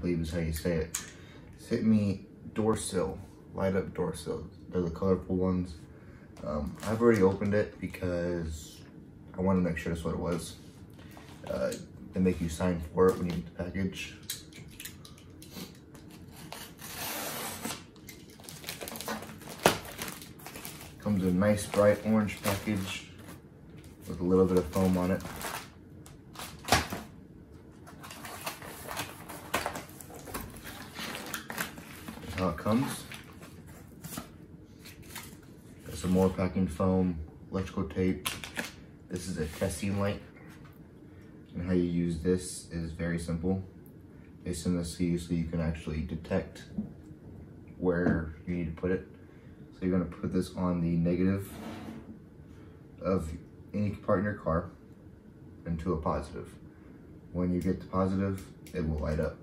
believe is how you say it. Sent me door sill, light up door sill. They're the colorful ones. I've already opened it because I wanted to make sure that's what it was. They make you sign for it when you get the package. Comes in a nice bright orange package with a little bit of foam on it. That's how it comes. Got some more packing foam, electrical tape. This is a testing light. And how you use this is very simple. They send this to you so you can actually detect where you need to put it. So you're gonna put this on the negative of any part in your car and to a positive. When you get the positive, it will light up.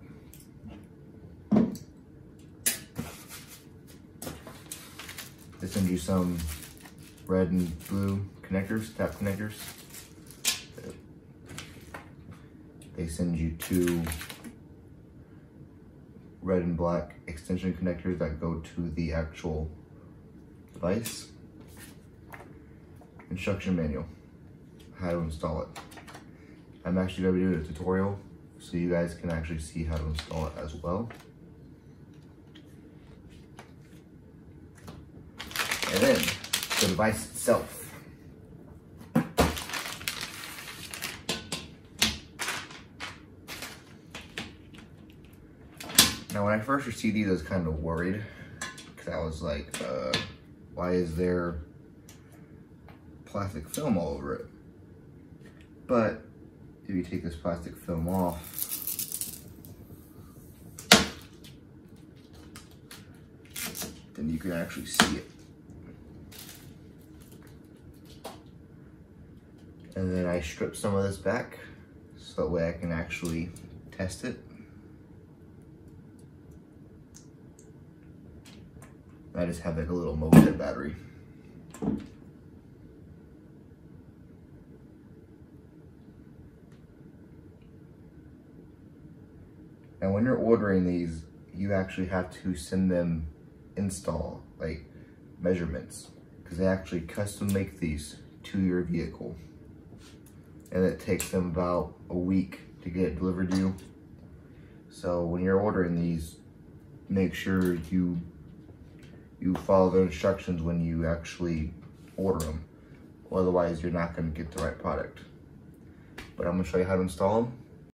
They send you some red and blue connectors, tap connectors. They send you 2 red and black extension connectors that go to the actual device. Instruction manual, how to install it. I'm actually going to be doing a tutorial so you guys can actually see how to install it as well. And then the device itself. Now when I first received these, I was kind of worried because I was like, why is there plastic film all over it? But if you take this plastic film off, then you can actually see it. And then I strip some of this back so that way I can actually test it. I just have like a little moped battery. And when you're ordering these, you actually have to send them install, like measurements, because they actually custom make these to your vehicle. And it takes them about a week to get it delivered to you. So when you're ordering these, make sure you follow the instructions when you actually order them. Otherwise, you're not going to get the right product. But I'm going to show you how to install them.